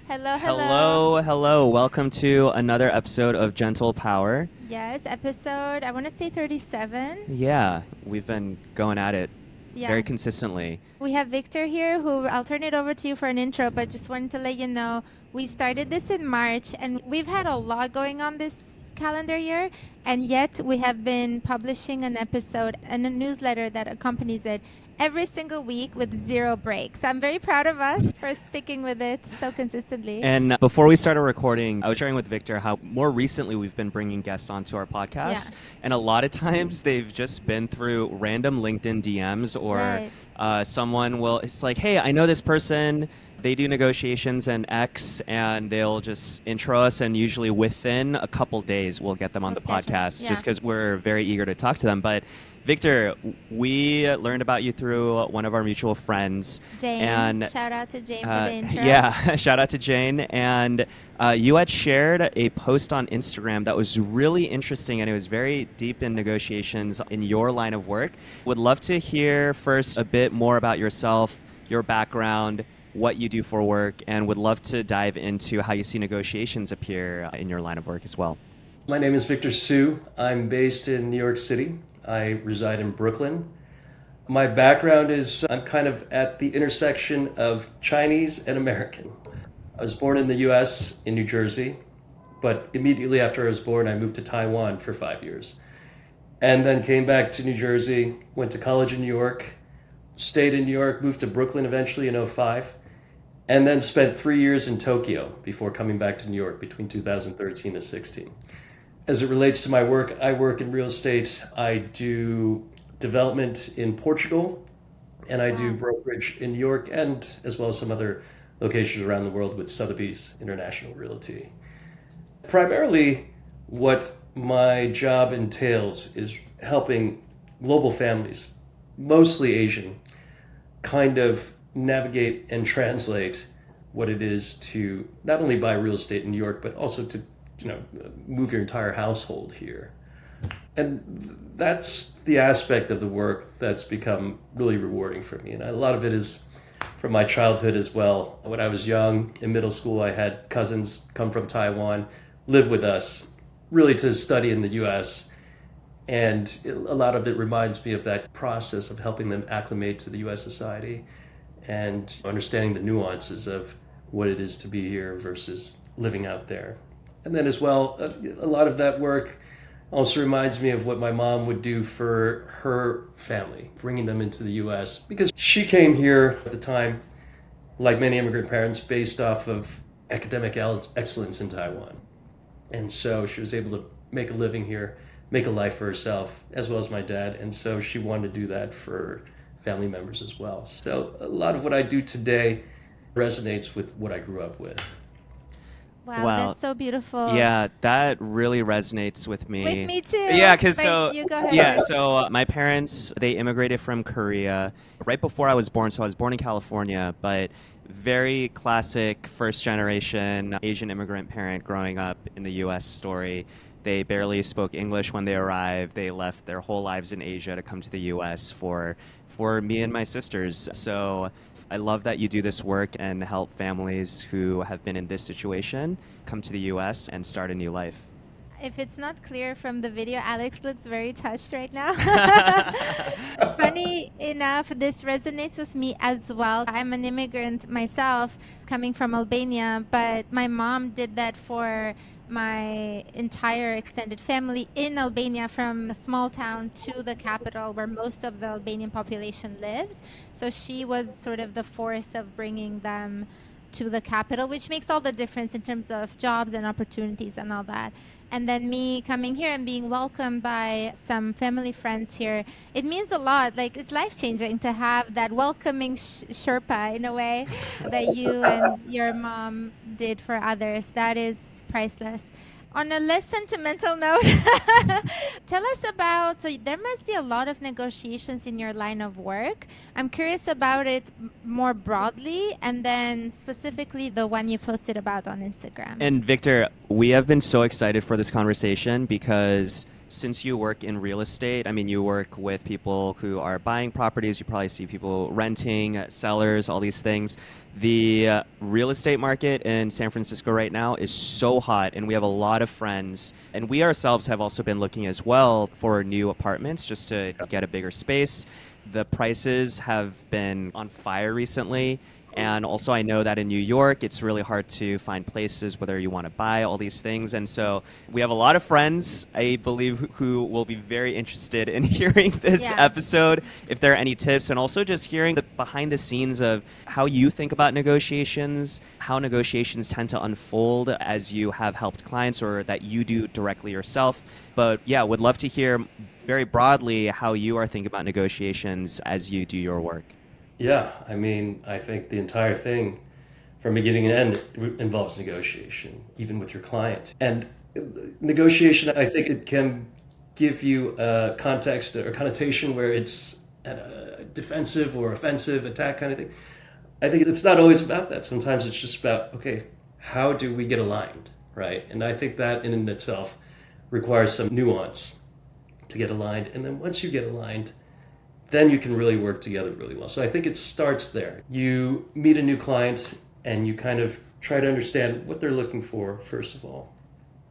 Hello, hello. Hello. Welcome to another episode of Gentle Power. Yes, episode, I want to say 37. Yeah, we've been going at it Yeah. very consistently. We have Victor here, who I'll turn it over to you for an intro, but just wanted to let you know we started this in March and we've had a lot going on this calendar year, and yet we have been publishing an episode and a newsletter that accompanies it every single week with zero breaks. I'm very proud of us for sticking with it so consistently. And before we started recording, I was sharing with Victor how more recently we've been bringing guests onto our podcast. Yeah. And a lot of times they've just been through random LinkedIn DMs or Right. someone will, it's like, hey, I know this person. They do negotiations and X, and they'll just intro us, and usually within a couple days we'll get them on We'll the schedule. podcast Yeah. just because we're very eager to talk to them. But Victor, we learned about you through one of our mutual friends. Jane, And shout out to Jane for the intro. yeah, shout out to Jane. And you had shared a post on Instagram that was really interesting, and it was very deep in negotiations in your line of work. Would love to hear first a bit more about yourself, your background, what you do for work, and would love to dive into how you see negotiations appear in your line of work as well. My name is Victor Hsu. I'm based in New York City. I reside in Brooklyn. My background is I'm kind of at the intersection of Chinese and American. I was born in the US in New Jersey, but immediately after I was born, I moved to Taiwan for 5 years. And then came back to New Jersey, went to college in New York, stayed in New York, moved to Brooklyn eventually in '05, and then spent 3 years in Tokyo before coming back to New York between 2013 and 16. As it relates to my work, I work in real estate. I do development in Portugal, and I do Wow. brokerage in New York, and as well as some other locations around the world with Sotheby's International Realty. Primarily, what my job entails is helping global families, mostly Asian, kind of navigate and translate what it is to not only buy real estate in New York, but also to move your entire household here. And that's the aspect of the work that's become really rewarding for me. And a lot of it is from my childhood as well. When I was young, in middle school, I had cousins come from Taiwan, live with us, really to study in the US. And a lot of it reminds me of that process of helping them acclimate to the US society and understanding the nuances of what it is to be here versus living out there. And then as well, a lot of that work also reminds me of what my mom would do for her family, bringing them into the US, because she came here at the time, like many immigrant parents, based off of academic excellence in Taiwan. And so she was able to make a living here, make a life for herself, as well as my dad. And so she wanted to do that for family members as well. So a lot of what I do today resonates with what I grew up with. Wow, Wow. that's so beautiful. Yeah, that really resonates with me. With me too. Yeah, because But you go ahead yeah, first. so my parents, they immigrated from Korea right before I was born. So I was born in California, but very classic first generation Asian immigrant parent growing up in the US story. They barely spoke English when they arrived. They left their whole lives in Asia to come to the US for me and my sisters. So I love that you do this work and help families who have been in this situation come to the US and start a new life. If it's not clear from the video, Alex looks very touched right now. Funny enough, this resonates with me as well. I'm an immigrant myself, coming from Albania, but my mom did that for my entire extended family in Albania, from a small town to the capital where most of the Albanian population lives. So she was sort of the force of bringing them to the capital, which makes all the difference in terms of jobs and opportunities and all that. And then me coming here and being welcomed by some family friends here, it means a lot. Like, it's life changing to have that welcoming Sherpa in a way that you and your mom did for others. That is priceless. On a less sentimental note, tell us about, so there must be a lot of negotiations in your line of work. I'm curious about it more broadly, and then specifically the one you posted about on Instagram. And Victor, we have been so excited for this conversation because Since you work in real estate, I mean, you work with people who are buying properties, you probably see people renting, sellers, all these things. The real estate market in San Francisco right now is so hot, and we have a lot of friends. And we ourselves have also been looking as well for new apartments just to get a bigger space. The prices have been on fire recently. And also, I know that in New York, it's really hard to find places, whether you want to buy all these things. And so we have a lot of friends, I believe, who will be very interested in hearing this Yeah. episode, if there are any tips, and also just hearing the behind the scenes of how you think about negotiations, how negotiations tend to unfold as you have helped clients or that you do directly yourself. But yeah, would love to hear very broadly how you are thinking about negotiations as you do your work. Yeah, I mean, I think the entire thing from beginning to end involves negotiation, even with your client. And negotiation, I think it can give you a context or connotation where it's a defensive or offensive attack kind of thing. I think it's not always about that. Sometimes it's just about, okay, how do we get aligned, right? And I think that in and itself requires some nuance to get aligned. And then once you get aligned, then you can really work together really well. So I think it starts there. You meet a new client and you kind of try to understand what they're looking for, first of all,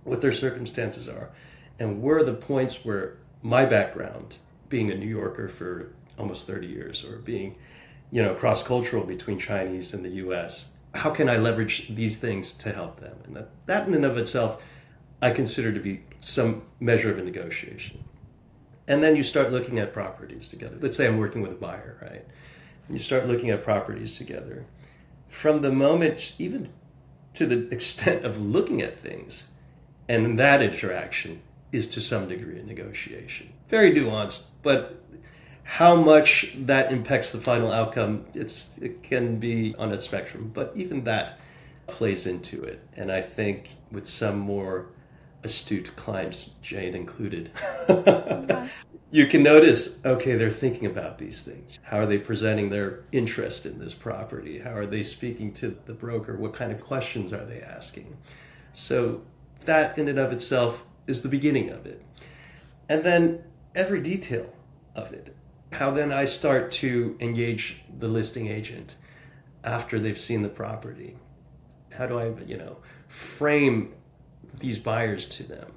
what their circumstances are, and where are the points where my background, being a New Yorker for almost 30 years or being, cross-cultural between Chinese and the US, how can I leverage these things to help them? And that in and of itself, I consider to be some measure of a negotiation. And then you start looking at properties together. Let's say I'm working with a buyer, right? And you start looking at properties together. From the moment, even to the extent of looking at things, and that interaction is to some degree a negotiation. Very nuanced, but how much that impacts the final outcome, it can be on a spectrum, but even that plays into it. And I think with some more astute clients, Jane included, you can notice, okay, they're thinking about these things. How are they presenting their interest in this property? How are they speaking to the broker? What kind of questions are they asking? So that in and of itself is the beginning of it. And then every detail of it. How then I start to engage the listing agent after they've seen the property. How do I, frame these buyers to them?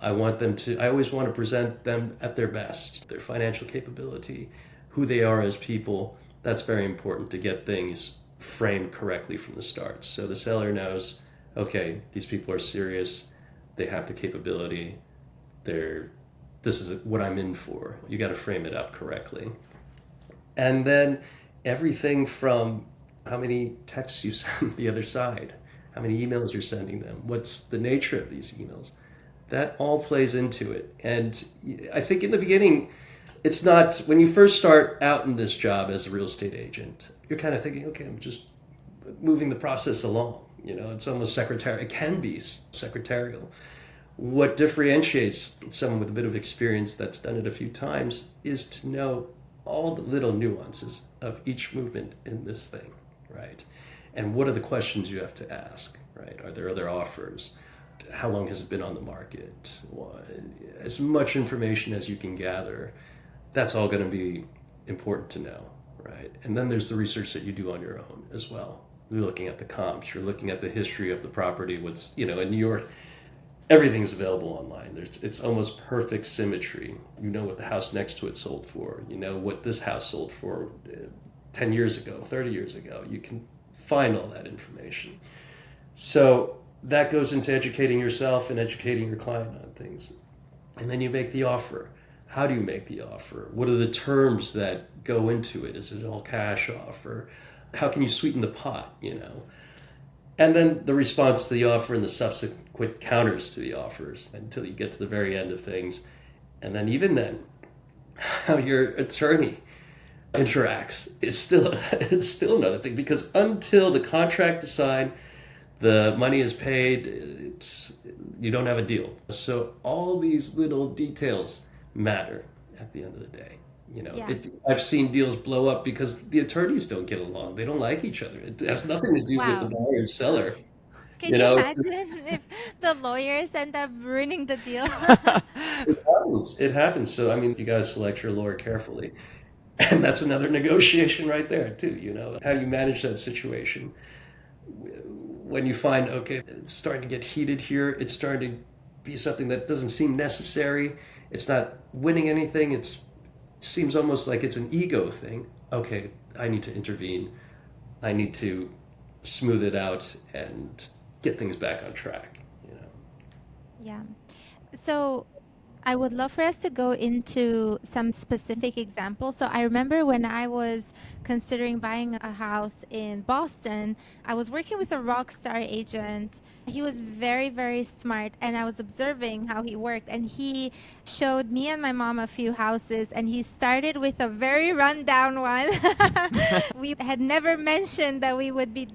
I always want to present them at their best, their financial capability, who they are as people. That's very important to get things framed correctly from the start. So the seller knows, okay, these people are serious, they have the capability, this is what I'm in for. You got to frame it up correctly. And then everything from how many texts you send the other side, how many emails you're sending them, what's the nature of these emails. That all plays into it. And I think in the beginning, it's not, when you first start out in this job as a real estate agent, you're kind of thinking, okay, I'm just moving the process along. It's almost secretarial. It can be secretarial. What differentiates someone with a bit of experience that's done it a few times is to know all the little nuances of each movement in this thing, right? And what are the questions you have to ask, right? Are there other offers? How long has it been on the market? As much information as you can gather, that's all going to be important to know, right? And then there's the research that you do on your own as well. You're looking at the comps, you're looking at the history of the property. In New York, everything's available online. It's almost perfect symmetry. You know what the house next to it sold for. You know what this house sold for 10 years ago, 30 years ago. You can find all that information. So that goes into educating yourself and educating your client on things. And then you make the offer. How do you make the offer? What are the terms that go into it? Is it all cash offer? How can you sweeten the pot, And then the response to the offer and the subsequent counters to the offers until you get to the very end of things. And then even then, how your attorney interacts is it's still another thing, because until the contract is signed, the money is paid, you don't have a deal. So all these little details matter at the end of the day. Yeah. I've seen deals blow up because the attorneys don't get along. They don't like each other. It has nothing to do with the Wow. buyer and seller. Can you It's just, imagine if The lawyers end up ruining the deal. It happens. It happens. So, I mean, you got to select your lawyer carefully. And that's another negotiation right there, too. How do you manage that situation? When you find, okay, it's starting to get heated here, it's starting to be something that doesn't seem necessary, it's not winning anything, it seems almost like it's an ego thing. Okay, I need to intervene. I need to smooth it out and get things back on track. Yeah. So I would love for us to go into some specific examples. So I remember when I was considering buying a house in Boston, I was working with a rock star agent. He was very, very smart, and I was observing how he worked. And he showed me and my mom a few houses, and he started with a very rundown one. We had never mentioned that we would be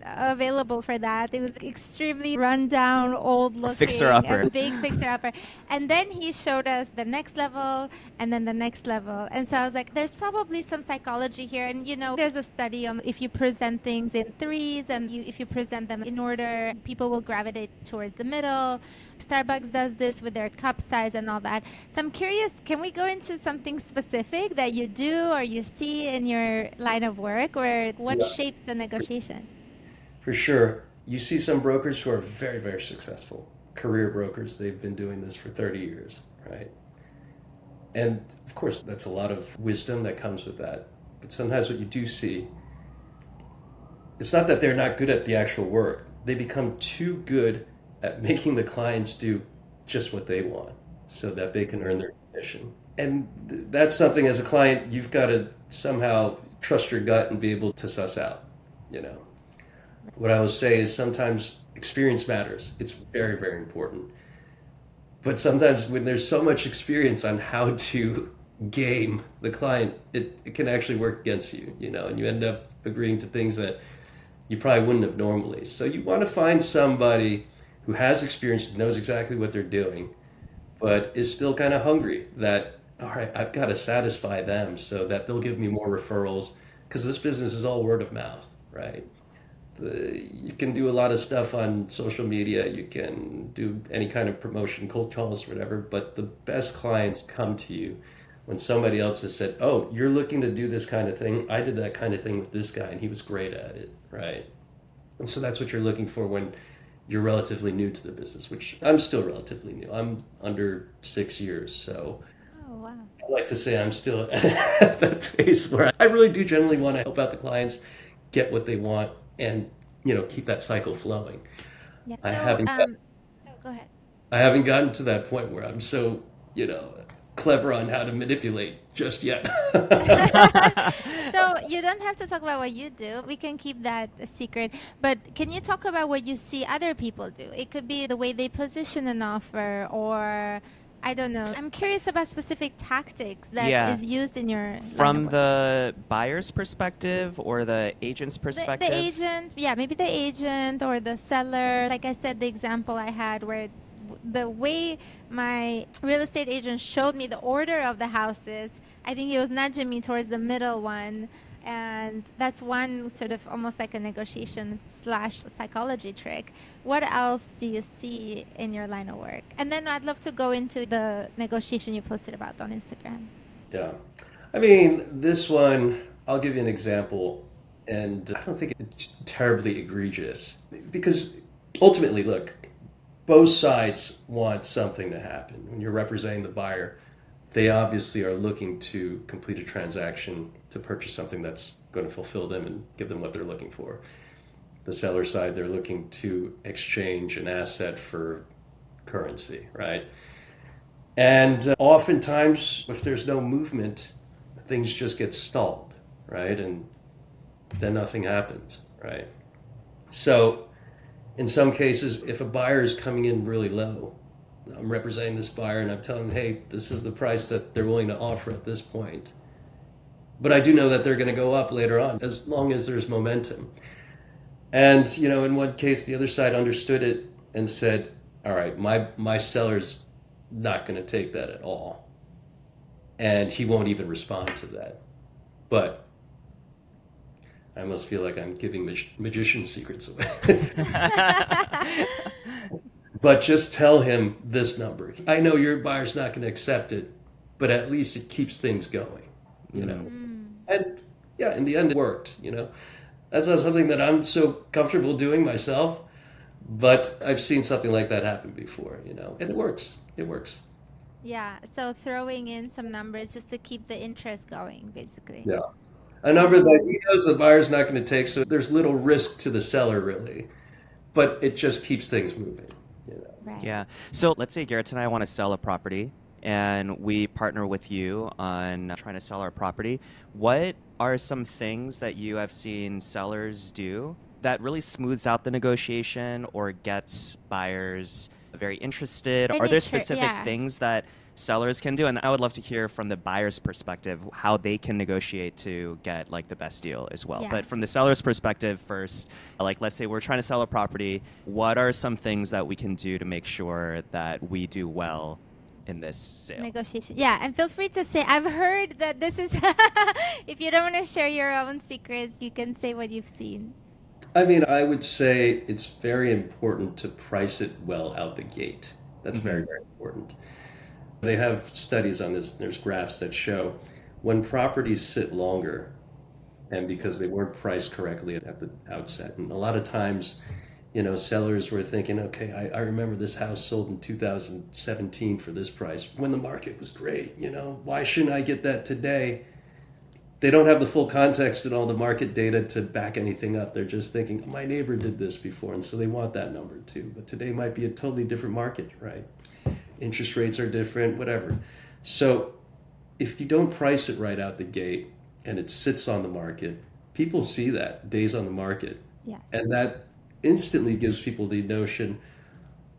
available for that. It was extremely rundown, old looking, fixer-upper. a big fixer upper. And then he showed us the next level and then the next level. And so I was like, there's probably some psychology here. And there's a study on if you present things in threes and if you present them in order, people will gravitate towards the middle. Starbucks does this with their cup size and all that. So I'm curious, can we go into something specific that you do or you see in your line of work, or what Yeah. shapes the negotiation? For sure. You see some brokers who are very, very successful, career brokers. They've been doing this for 30 years, right? And of course, that's a lot of wisdom that comes with that. But sometimes what you do see, it's not that they're not good at the actual work. They become too good at making the clients do just what they want so that they can earn their commission. And that's something as a client, you've got to somehow trust your gut and be able to suss out. What I will say is sometimes experience matters. It's very, very important. But sometimes when there's so much experience on how to game the client, it can actually work against you, and you end up agreeing to things that you probably wouldn't have normally. So you want to find somebody who has experience, knows exactly what they're doing, but is still kind of hungry that, all right, I've got to satisfy them so that they'll give me more referrals, because this business is all word of mouth, right? You can do a lot of stuff on social media. You can do any kind of promotion, cold calls, whatever. But the best clients come to you when somebody else has said, "Oh, you're looking to do this kind of thing. I did that kind of thing with this guy, and he was great at it," right? And so that's what you're looking for when you're relatively new to the business, which I'm still relatively new. I'm under 6 years, so Oh, wow. I like to say I'm still at that phase where I really do generally want to help out the clients get what they want and keep that cycle flowing. Yeah. I So, haven't oh, go ahead. I haven't gotten to that point where I'm so clever on how to manipulate just yet. So you don't have to talk about what you do. We can keep that a secret. But can you talk about what you see other people do? It could be the way they position an offer, or I don't know. I'm curious about specific tactics that Yeah. is used in your line of From work. the buyer's perspective or the agent's The perspective? agent, yeah, maybe the agent or the seller. Like I said, the example I had where the way my real estate agent showed me the order of the houses, I think he was nudging me towards the middle one. And that's one sort of almost like a negotiation slash psychology trick. What else do you see in your line of work? And then I'd love to go into the negotiation you posted about on Instagram. Yeah. I mean, this one, I'll give you an example, and I don't think it's terribly egregious because ultimately, look, both sides want something to happen. When you're representing the buyer, they obviously are looking to complete a transaction to purchase something that's going to fulfill them and give them what they're looking for. The seller side, they're looking to exchange an asset for currency, right? And oftentimes, if there's no movement, things just get stalled, right? And then nothing happens, right? So, in some cases, if a buyer is coming in really low, I'm representing this buyer and I'm telling them, hey, this is the price that they're willing to offer at this point. But I do know that they're going to go up later on as long as there's momentum. And, in one case, the other side understood it and said, all right, my seller's not going to take that at all. And he won't even respond to that. But I almost feel like I'm giving magician secrets away. but just tell him this number. I know your buyer's not going to accept it, but at least it keeps things going, you know. And yeah, in the end, it worked, you know. That's not something that I'm so comfortable doing myself, but I've seen something like that happen before, you know, and it works. It works. Yeah. So throwing in some numbers just to keep the interest going, basically. Yeah. A number that he knows the buyer's not going to take, so there's little risk to the seller, really, but it just keeps things moving, you know. Right. Yeah. So let's say Garrett and I want to sell a property and we partner with you on trying to sell our property. What are some things that you have seen sellers do that really smooths out the negotiation or gets buyers very interested? Are there specific Yeah. things that sellers can do? And I would love to hear from the buyer's perspective how they can negotiate to get like the best deal as well. Yeah. But from the seller's perspective first, like let's say we're trying to sell a property, what are some things that we can do to make sure that we do well in this sale? Negotiation. Yeah, and feel free to say, I've heard that this is, if you don't want to share your own secrets, you can say what you've seen. I mean, I would say it's very important to price it well out the gate. That's very, very important. They have studies on this. There's graphs that show when properties sit longer, and because they weren't priced correctly at the outset. And a lot of times, you know, sellers were thinking, okay, I remember this house sold in 2017 for this price when the market was great. You know, why shouldn't I get that today? They don't have the full context and all the market data to back anything up. They're just thinking, my neighbor did this before, and so they want that number too. But today might be a totally different market, right? Interest rates are different, whatever. So if you don't price it right out the gate and it sits on the market, people see that, days on the market. Yes. And that instantly gives people the notion,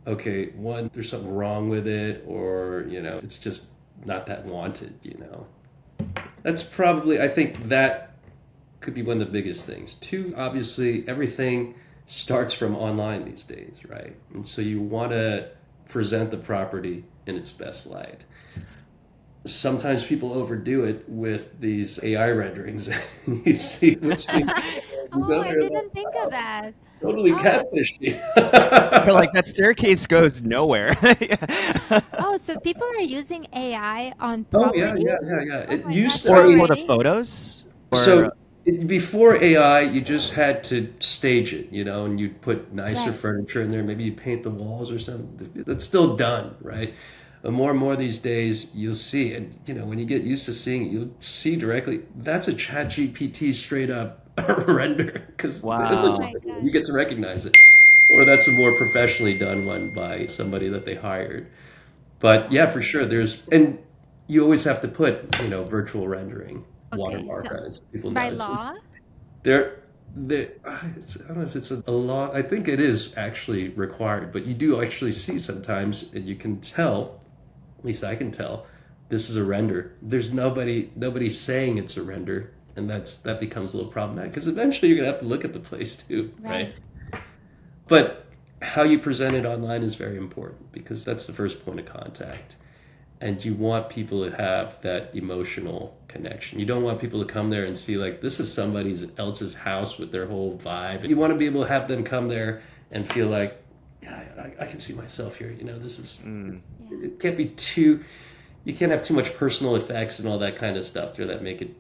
okay, one, there's something wrong with it, or, you know, it's just not that wanted, you know. That's probably, I think that could be one of the biggest things. Two, obviously, everything starts from online these days, right? And so you want to present the property in its best light. Sometimes people overdo it with these AI renderings. You see which thing. Oh, I didn't think of that. Totally Oh. catfishy. They're like, that staircase goes nowhere. Oh, so people are using AI on Oh property? yeah. Oh It my used gosh, to. I mean, For the already? photos? Or, so before AI, you just had to stage it, you know, and you'd put nicer Right. furniture in there. Maybe you paint the walls or something. That's still done, right? But more and more these days, you'll see, and you know, when you get used to seeing it, you'll see directly. That's a Chat GPT straight up render because it Wow. looks Oh the my same. God. You get to recognize it, or that's a more professionally done one by somebody that they hired. But yeah, for sure, and you always have to put, you know, virtual rendering Okay, watermark so on it so people know by it's law? there. I don't know if it's a law. I think it is actually required, but you do actually see sometimes, and you can tell. At least I can tell. This is a render. There's nobody saying it's a render, and that becomes a little problematic because eventually you're gonna have to look at the place too, right? But how you present it online is very important because that's the first point of contact. And you want people to have that emotional connection. You don't want people to come there and see like this is somebody else's house with their whole vibe. You want to be able to have them come there and feel like, yeah, I can see myself here. You know, this is it can't be too. You can't have too much personal effects and all that kind of stuff there that make it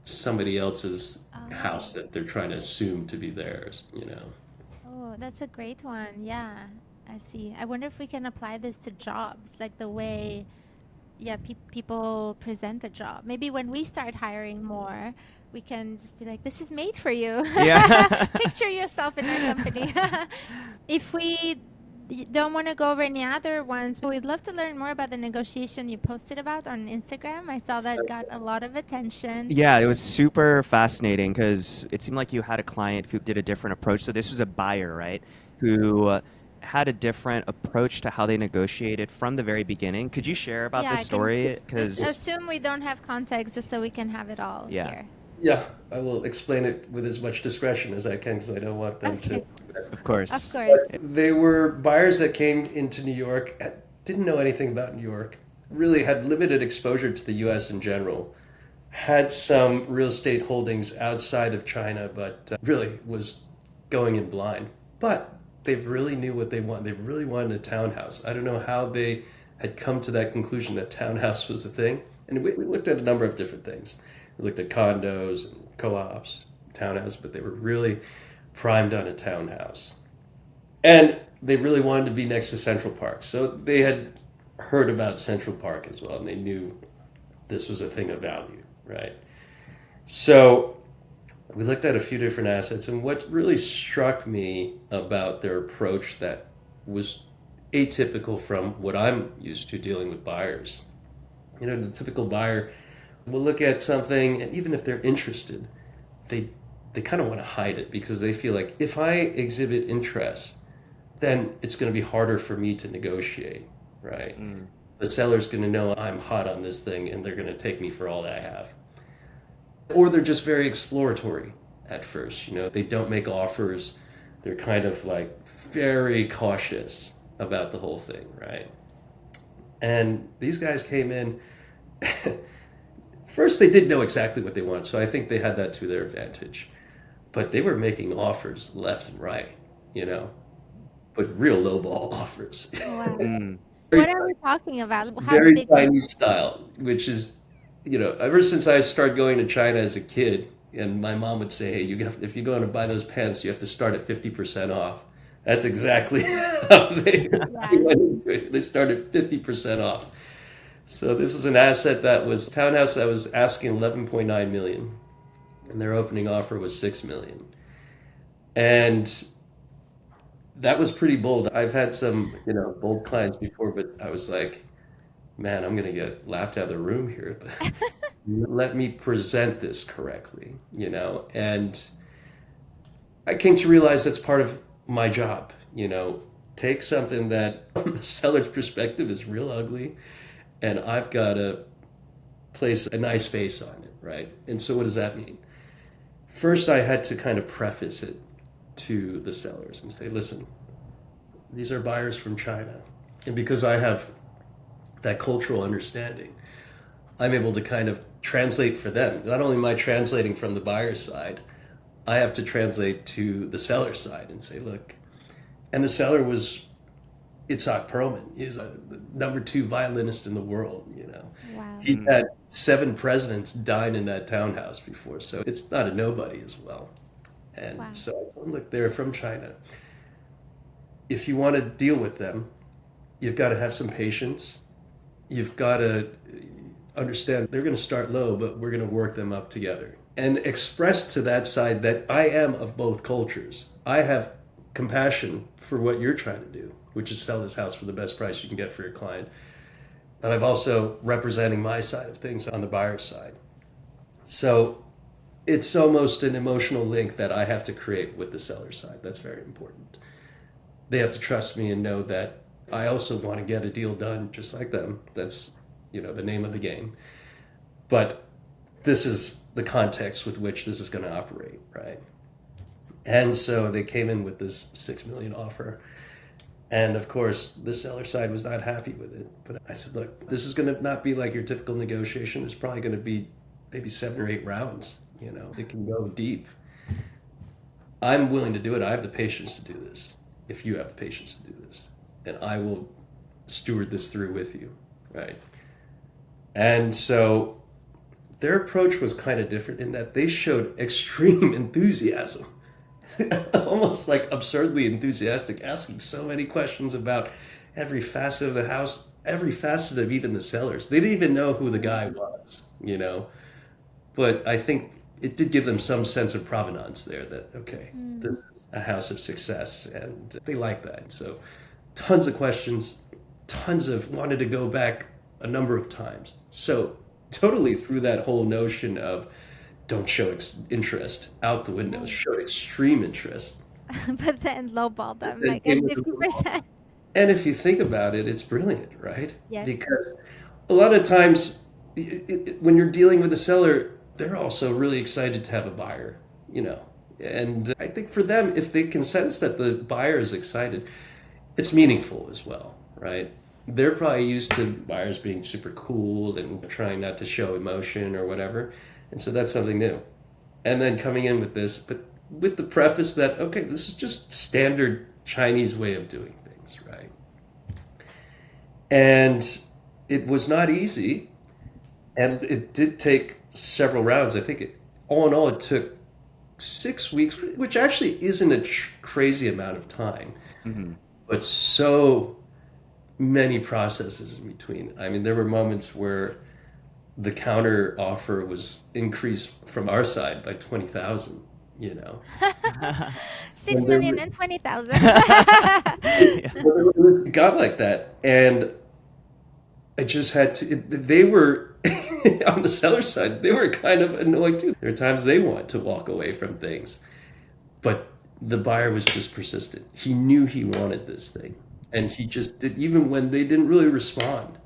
somebody else's house that they're trying to assume to be theirs. You know. Oh, that's a great one. Yeah, I see. I wonder if we can apply this to jobs, like the way, yeah, people present a job. Maybe when we start hiring more, we can just be like, this is made for you. Yeah. Picture yourself in our company. If we don't want to go over any other ones, but we'd love to learn more about the negotiation you posted about on Instagram. I saw that got a lot of attention. Yeah, it was super fascinating because it seemed like you had a client who did a different approach. So this was a buyer, right, who had a different approach to how they negotiated from the very beginning. Could you share about Yeah, this I can story? just Because assume we don't have context just so we can have it all Yeah. here. Yeah, I will explain it with as much discretion as I can because I don't want them to. Okay. of course, Of course. They were buyers that came into New York, didn't know anything about New York, really had limited exposure to the US in general, had some real estate holdings outside of China, but really was going in blind. But they really knew what they wanted. They really wanted a townhouse. I don't know how they had come to that conclusion that townhouse was the thing. And we looked at a number of different things. We looked at condos and co-ops, townhouses, but they were really primed on a townhouse. And they really wanted to be next to Central Park. So they had heard about Central Park as well, and they knew this was a thing of value, right? So we looked at a few different assets, and what really struck me about their approach that was atypical from what I'm used to dealing with buyers. You know, the typical buyer will look at something, and even if they're interested, they kind of want to hide it because they feel like if I exhibit interest, then it's going to be harder for me to negotiate, right? The seller's going to know I'm hot on this thing, and they're going to take me for all that I have. Or they're just very exploratory at first. You know, they don't make offers. They're kind of like very cautious about the whole thing, right? And these guys came in. First, they didn't know exactly what they wanted, so I think they had that to their advantage. But they were making offers left and right, you know, but real lowball offers. Wow. Mm. What are we talking about? How Very big? Chinese style, which is, you know, ever since I started going to China as a kid, and my mom would say, hey, if you're going to buy those pants, you have to start at 50% off. That's exactly how they went into it. They started 50% off. So this is an asset that was townhouse that was asking 11.9 million, and their opening offer was 6 million. And that was pretty bold. I've had some, you know, bold clients before, but I was like, man, I'm going to get laughed out of the room here, but let me present this correctly, you know? And I came to realize that's part of my job, you know, take something that from the seller's perspective is real ugly, and I've got to place a nice face on it, right? And so what does that mean? First, I had to kind of preface it to the sellers and say, listen, these are buyers from China. And because I have that cultural understanding, I'm able to kind of translate for them. Not only am I translating from the buyer's side, I have to translate to the seller's side and say, look, and the seller was Itzhak Perlman. He's the #2 violinist in the world, you know. Wow. He's had 7 presidents dine in that townhouse before, so it's not a nobody as well. And Wow. so I told him, look, they're from China. If you want to deal with them, you've got to have some patience. You've got to understand they're going to start low, but we're going to work them up together. And express to that side that I am of both cultures. I have compassion for what you're trying to do, which is sell this house for the best price you can get for your client. And I've also representing my side of things on the buyer's side. So it's almost an emotional link that I have to create with the seller's side. That's very important. They have to trust me and know that I also want to get a deal done just like them. That's, you know, the name of the game. But this is the context with which this is going to operate, right? And so they came in with this 6 million offer. And of course, the seller side was not happy with it. But I said, look, this is going to not be like your typical negotiation. It's probably going to be maybe 7 or 8 rounds. You know, it can go deep. I'm willing to do it. I have the patience to do this. If you have the patience to do this, and I will steward this through with you, right? And so their approach was kind of different in that they showed extreme enthusiasm. Almost like absurdly enthusiastic, asking so many questions about every facet of the house, every facet of even the sellers. They didn't even know who the guy was, you know. But I think it did give them some sense of provenance there that, okay, this is a house of success, and they like that. So tons of questions, tons of wanted to go back a number of times. So totally threw that whole notion of don't show interest out the window, showed extreme interest. But then lowball them And like came at with a 50%. And if you think about it, it's brilliant, right? Yes. Because a lot of times when you're dealing with a seller, they're also really excited to have a buyer, you know. And I think for them, if they can sense that the buyer is excited, it's meaningful as well, right? They're probably used to buyers being super cool and trying not to show emotion or whatever. And so that's something new. And then coming in with this, but with the preface that, okay, this is just standard Chinese way of doing things, right? And it was not easy, and it did take several rounds. I think all in all, it took 6 weeks, which actually isn't a crazy amount of time, Hmm. but so many processes in between. I mean, there were moments where the counter offer was increased from our side by 20,000, you know. Six And there million were, and 20,000. Yeah. it got like that. And I just had to, they were, on the seller side, they were kind of annoyed too. There are times they want to walk away from things, but the buyer was just persistent. He knew he wanted this thing. And he just did, even when they didn't really respond.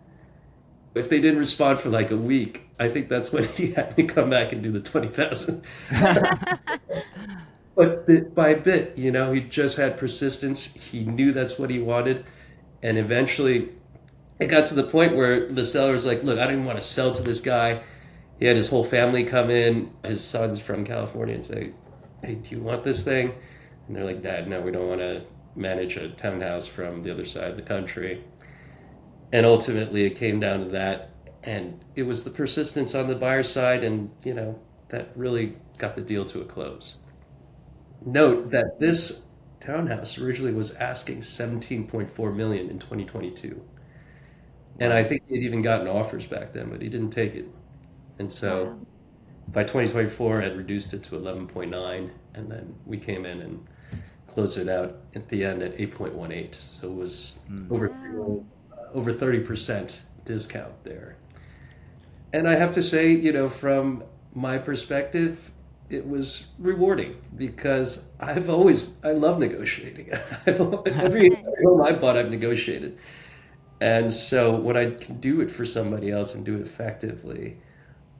If they didn't respond for like a week, I think that's when he had me come back and do the 20,000. But bit by bit, he just had persistence. He knew that's what he wanted. And eventually it got to the point where the seller was like, look, I don't even want to sell to this guy. He had his whole family come in. His son's from California and say, hey, do you want this thing? And they're like, Dad, no, we don't want to manage a townhouse from the other side of the country. And ultimately it came down to that. And it was the persistence on the buyer's side. And, that really got the deal to a close. Note that this townhouse originally was asking 17.4 million in 2022. And I Wow. think he'd even gotten offers back then, but he didn't take it. And so Wow. by 2024, I had reduced it to 11.9, and then we came in and closed it out at the end at 8.18. So it was Mm. Wow. over 30% discount there. And I have to say, from my perspective, it was rewarding because I love negotiating. Every Nice. home I bought, I've negotiated. And so when I can do it for somebody else and do it effectively,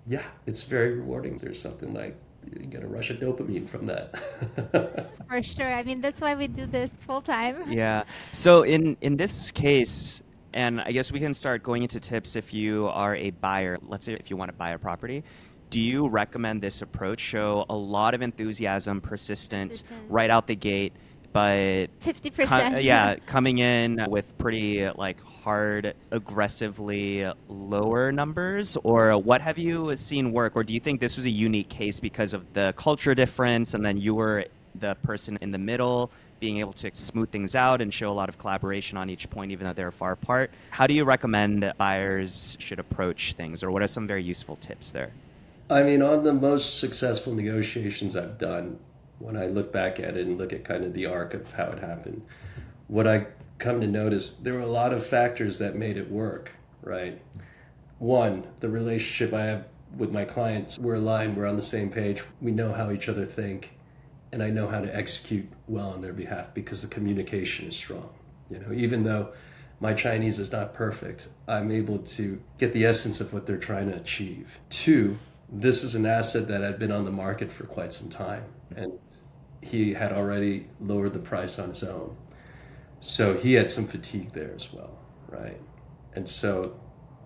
yeah, it's very rewarding. There's something like you get a rush of dopamine from that. For sure. I mean, that's why we do this full time. Yeah. So in this case, and I guess we can start going into tips if you are a buyer. Let's say if you want to buy a property, do you recommend this approach? Show a lot of enthusiasm, persistence Persistence. right out the gate, but 50%. yeah, coming in with pretty like hard, aggressively lower numbers, or what have you seen work? Or do you think this was a unique case because of the culture difference, and then you were the person in the middle, being able to smooth things out and show a lot of collaboration on each point, even though they're far apart? How do you recommend buyers should approach things, or what are some very useful tips there? I mean, on the most successful negotiations I've done, when I look back at it and look at kind of the arc of how it happened, what I come to notice, there were a lot of factors that made it work, right? One, the relationship I have with my clients, we're aligned, we're on the same page, we know how each other think, and I know how to execute well on their behalf because the communication is strong. Even though my Chinese is not perfect, I'm able to get the essence of what they're trying to achieve. Two, this is an asset that had been on the market for quite some time, and he had already lowered the price on his own. So he had some fatigue there as well, right? And so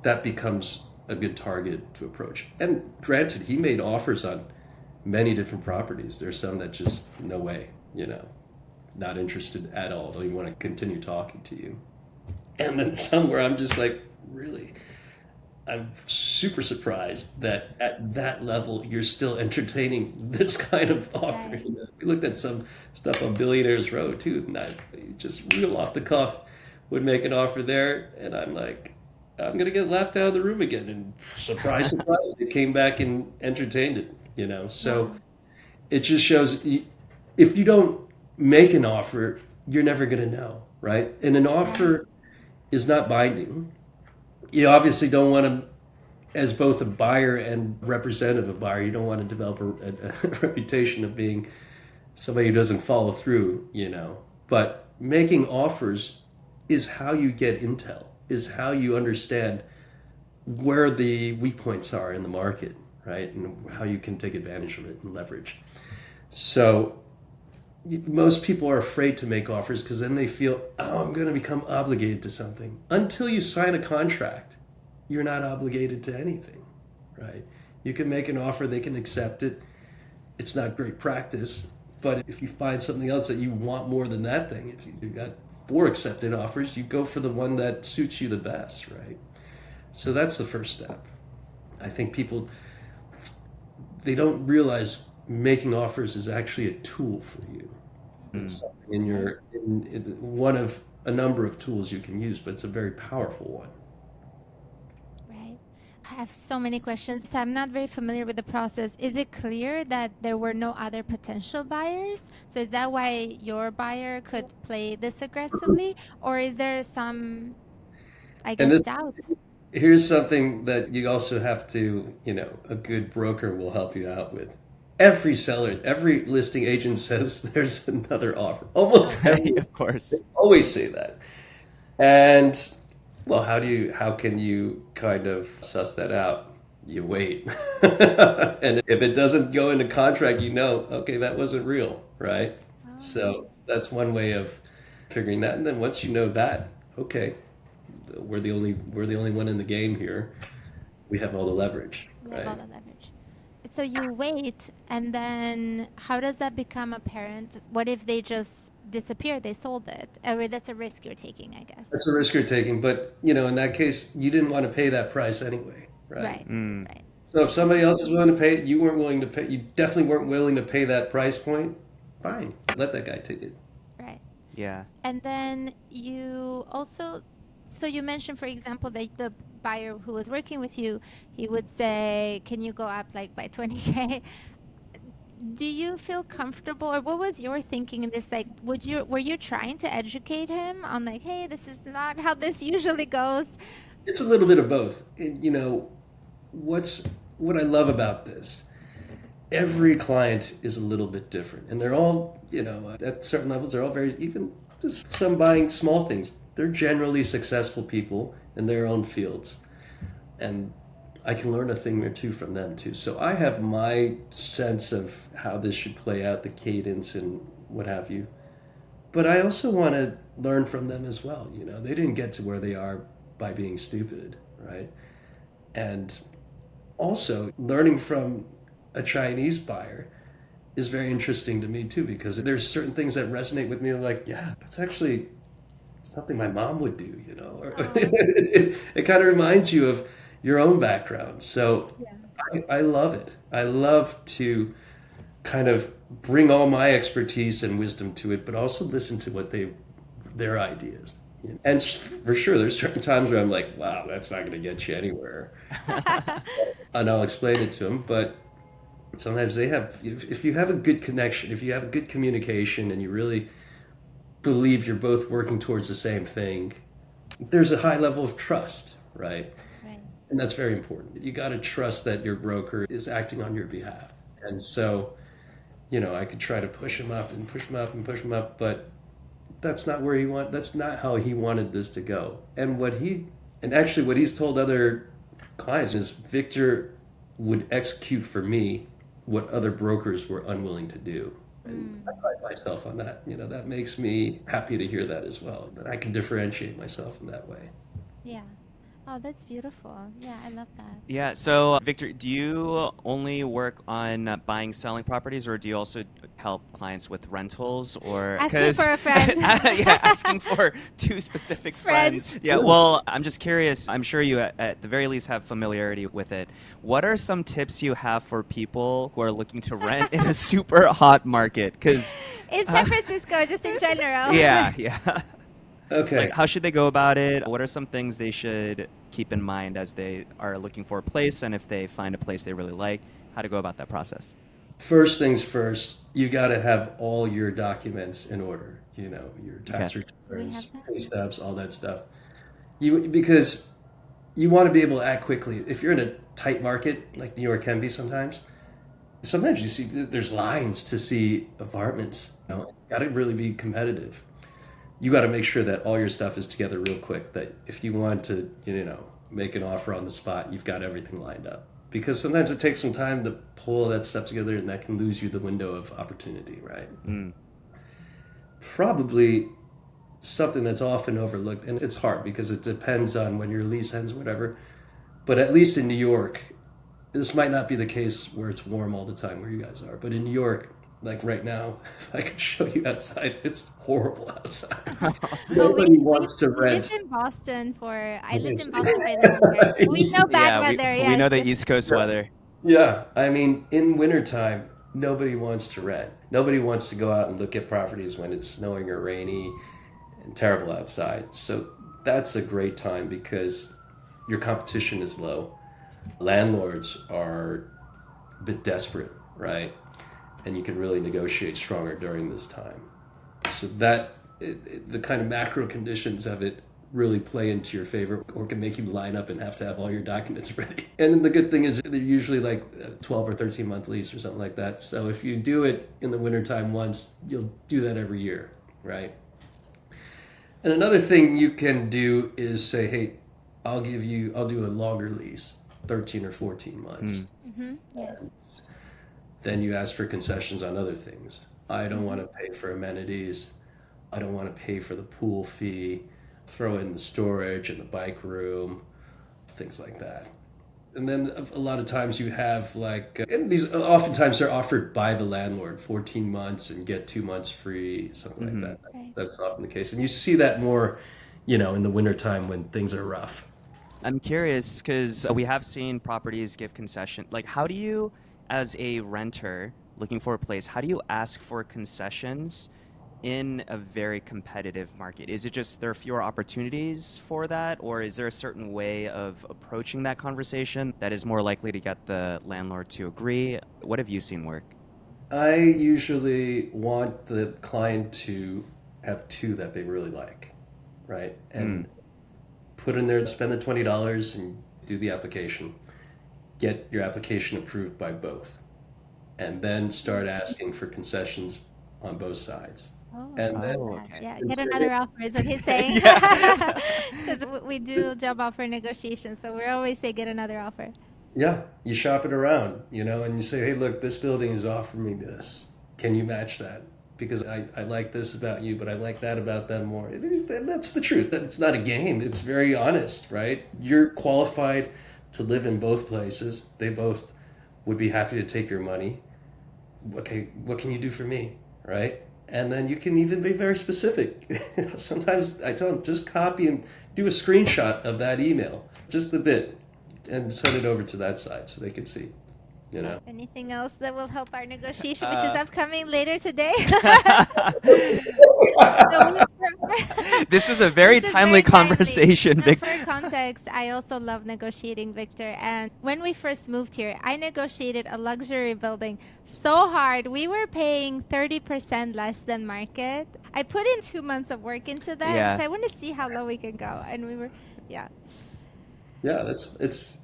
that becomes a good target to approach. And granted, he made offers on many different properties. There's some that just, no way, not interested at all. Don't even want to continue talking to you. And then some where I'm just like, really? I'm super surprised that at that level you're still entertaining this kind of offer. Right. We looked at some stuff on Billionaires Row too, and I just real off the cuff would make an offer there, and I'm like, I'm gonna get laughed out of the room again. And surprise, surprise, they came back and entertained it. So Wow. it just shows if you don't make an offer, you're never gonna know, right? And an Right. offer is not binding. You obviously don't want to, as both a buyer and representative of buyer, you don't want to develop a reputation of being somebody who doesn't follow through. But making offers is how you get intel, is how you understand where the weak points are in the market, right? And how you can take advantage of it and leverage. So most people are afraid to make offers because then they feel, oh, I'm going to become obligated to something. Until you sign a contract, you're not obligated to anything, right? You can make an offer, they can accept it. It's not great practice, But if you find something else that you want more than that thing, if you got 4 accepted offers, you go for the one that suits you the best, right? So that's the first step. I think people, they don't realize making offers is actually a tool for you. It's something in one of a number of tools you can use, but it's a very powerful one. Right. I have so many questions. So I'm not very familiar with the process. Is it clear that there were no other potential buyers? So is that why your buyer could play this aggressively? Or is there some, I And guess, this doubt? Here's something that you also have to, a good broker will help you out with. Every seller, every listing agent says there's another offer. Almost every, Of course. they always say that. And well, how can you kind of suss that out? You wait. And if it doesn't go into contract, okay, that wasn't real, right? So that's one way of figuring that. And then once you know that, okay, we're the only one in the game here. We have all the leverage, We have all right? the leverage. So you wait, and then how does that become apparent? What if they just disappear? They sold it. Or that's a risk you're taking, I guess. That's a risk you're taking, but in that case, you didn't want to pay that price anyway, right? Right. Mm. Right. So if somebody else is willing to pay it, you weren't willing to pay. You definitely weren't willing to pay that price point. Fine, let that guy take it. Right. Yeah. And then you also, so you mentioned, for example, that the buyer who was working with you, he would say, "Can you go up like by 20K?" Do you feel comfortable, or what was your thinking in this? Like, were you trying to educate him on like, "Hey, this is not how this usually goes"? It's a little bit of both. And, what I love about this, every client is a little bit different, and they're all, at certain levels, they're all very, even just some buying small things. They're generally successful people in their own fields, and I can learn a thing or two from them too. So I have my sense of how this should play out, the cadence and what have you. But I also want to learn from them as well. They didn't get to where they are by being stupid, right? And also, learning from a Chinese buyer is very interesting to me too, because there's certain things that resonate with me. Like, yeah, that's actually something my mom would do, Or it kind of reminds you of your own background. So Yeah. I love it. I love to kind of bring all my expertise and wisdom to it, but also listen to their ideas. And for sure, there's certain times where I'm like, wow, that's not going to get you anywhere. And I'll explain it to them. But sometimes if you have a good connection, if you have a good communication and you really believe you're both working towards the same thing, there's a high level of trust, right? Right. And that's very important. You got to trust that your broker is acting on your behalf. And so, I could try to push him up and push him up and push him up, but that's not how he wanted this to go. And actually what he's told other clients is Victor would execute for me what other brokers were unwilling to do. And I pride myself on that. That makes me happy to hear that as well. That I can differentiate myself in that way. Yeah. Oh, that's beautiful. Yeah, I love that. Yeah. So, Victor, do you only work on buying, selling properties, or do you also help clients with rentals? Or Asking for a friend. yeah, asking for two specific friends. Yeah. Well, I'm just curious. I'm sure you, at the very least, have familiarity with it. What are some tips you have for people who are looking to rent in a super hot market? Because In San Francisco, just in general. yeah, yeah. Okay. Like, how should they go about it? What are some things they should keep in mind as they are looking for a place, and if they find a place they really like, how to go about that process? First things first, you got to have all your documents in order. Your tax returns, that. pay stubs, all that stuff. Because you want to be able to act quickly. If you're in a tight market, like New York can be sometimes you see there's lines to see apartments. You got to really be competitive. You got to make sure that all your stuff is together real quick. That if you want to, make an offer on the spot, you've got everything lined up. Because sometimes it takes some time to pull all that stuff together, and that can lose you the window of opportunity, right? Probably something that's often overlooked, and it's hard because it depends on when your lease ends, whatever. But at least in New York, this might not be the case where it's warm all the time where you guys are, but in New York, Like right now, if I could show you outside, it's horrible outside. Oh, Nobody wants to we lived rent. in Boston I lived Yes. in Boston for 11 years. We know bad Yeah, weather, we know yes. the East Coast weather. Yeah, I mean, in wintertime, nobody wants to rent. Nobody wants to go out and look at properties when it's snowing or rainy and terrible outside. So that's a great time because your competition is low. Landlords are a bit desperate, right? And you can really negotiate stronger during this time. So the kind of macro conditions of it really play into your favor or can make you line up and have to have all your documents ready. And the good thing is they're usually like a 12 or 13 month lease or something like that. So if you do it in the wintertime once, you'll do that every year, right? And another thing you can do is say, hey, I'll do a longer lease, 13 or 14 months. Yes. Then you ask for concessions on other things. I don't want to pay for amenities. I don't want to pay for the pool fee. Throw in the storage and the bike room, things like that. And then a lot of times you have and these oftentimes they're offered by the landlord, 14 months and get 2 months free, something like that. Right. That's often the case. And you see that more, in the wintertime when things are rough. I'm curious because we have seen properties give concession. Like, how do you, as a renter looking for a place, how do you ask for concessions in a very competitive market? Is it just there are fewer opportunities for that, or is there a certain way of approaching that conversation that is more likely to get the landlord to agree? What have you seen work? I usually want the client to have two that they really like, right? And put in there, spend the $20 and do the application. Get your application approved by both. And then start asking for concessions on both sides. Oh, And then Oh, okay. yeah, and get say, another offer is what he's saying. Yeah. Because we do job offer negotiations, so we always say get another offer. yeah, you shop it around, and you say, hey, look, this building is offering me this. Can you match that? Because I like this about you, but I like that about them more. That's the truth. It's not a game. It's very honest, right? You're qualified to live in both places. They both would be happy to take your money. Okay, what can you do for me, right? And then you can even be very specific. Sometimes I tell them just copy and do a screenshot of that email, just a bit, and send it over to that side so they can see. Anything else that will help our negotiation, which is upcoming later today? So This was a very this is timely very timely. conversation, And Vic. for context, I also love negotiating, Victor. And when we first moved here, I negotiated a luxury building so hard. We were paying 30% less than market. I put in 2 months of work into that. Yeah. So I want to see how low we can go. And we were, yeah. Yeah, it's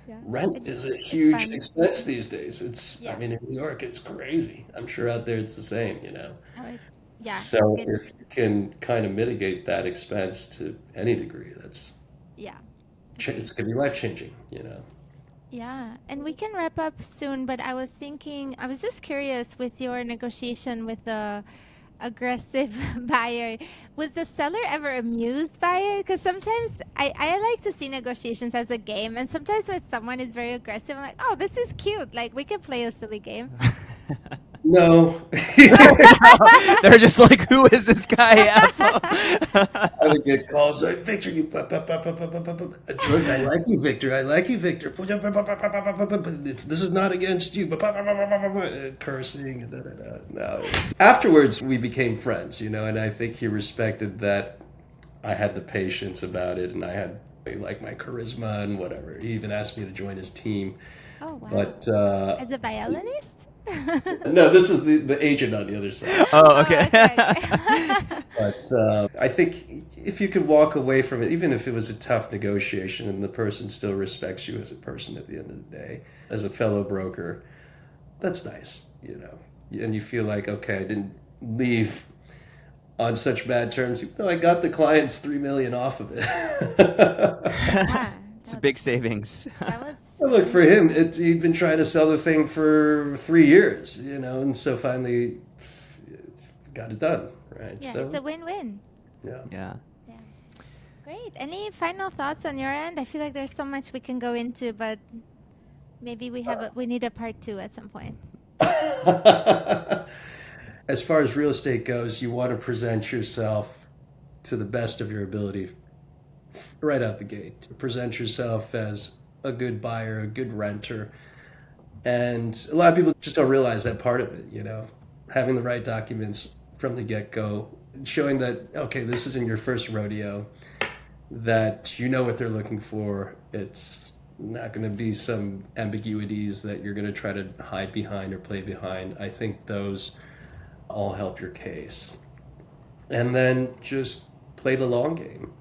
Yeah. rent It's- is a it's huge fun. expense these days. Yeah. I mean, in New York, it's crazy. I'm sure out there it's the same. Oh, yeah. So it's good. if you can kind of mitigate that expense to any degree, Yeah. it's gonna be life changing. Yeah, and we can wrap up soon, but I was just curious with your negotiation with the aggressive buyer. Was the seller ever amused by it? Because sometimes I like to see negotiations as a game, and sometimes when someone is very aggressive, I'm like, oh, this is cute. Like, we can play a silly game. No. They're just like, who is this guy? I would get calls like, Victor, you. Look, I like you, Victor. I like you, Victor. This is not against you. Cursing. And No. Afterwards, we became friends, and I think he respected that I had the patience about it and I had like my charisma and whatever. He even asked me to join his team. Oh, wow. But As a violinist? no, this is the agent on the other side. Oh, okay. okay. But I think if you could walk away from it, even if it was a tough negotiation and the person still respects you as a person at the end of the day, as a fellow broker, that's nice, And you feel like, okay, I didn't leave on such bad terms. Even though I got the clients $3 million off of it. Yeah, It's a big savings. that was. Well, look, for him, he'd been trying to sell the thing for 3 years, and so finally got it done, right? Yeah, So, it's a win-win. yeah. Yeah. Yeah. Great. Any final thoughts on your end? I feel like there's so much we can go into, but maybe we need a part 2 at some point. as far as real estate goes, you want to present yourself to the best of your ability right out the gate. Present yourself as a good buyer, a good renter. And a lot of people just don't realize that part of it, you know, having the right documents from the get-go, showing that, okay, this isn't your first rodeo, that you know what they're looking for. It's not going to be some ambiguities that you're going to try to hide behind or play behind. I think those all help your case. And then just play the long game.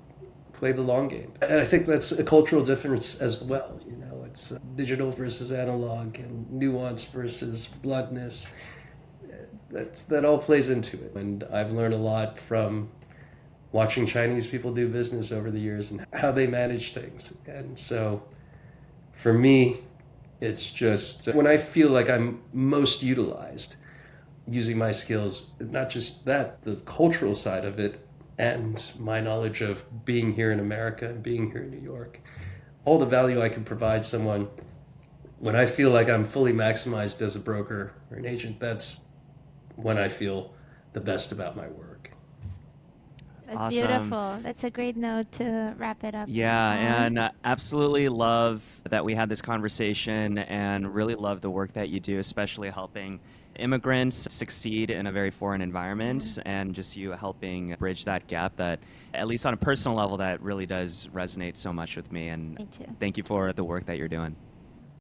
Play the long game. And I think that's a cultural difference as well. You know, it's digital versus analog and nuance versus bluntness. That all plays into it. And I've learned a lot from watching Chinese people do business over the years and how they manage things. And so for me, it's just when I feel like I'm most utilized using my skills, not just that, the cultural side of it, and my knowledge of being here in America and being here in New York, all the value I can provide someone, when I feel like I'm fully maximized as a broker or an agent, that's when I feel the best about my work. That's Awesome. beautiful. That's a great note to wrap it up. Yeah, on. and absolutely love that we had this conversation and really love the work that you do, especially helping immigrants succeed in a very foreign environment and just you helping bridge that gap that, at least on a personal level, that really does resonate so much with me. And Me too. thank you for the work that you're doing.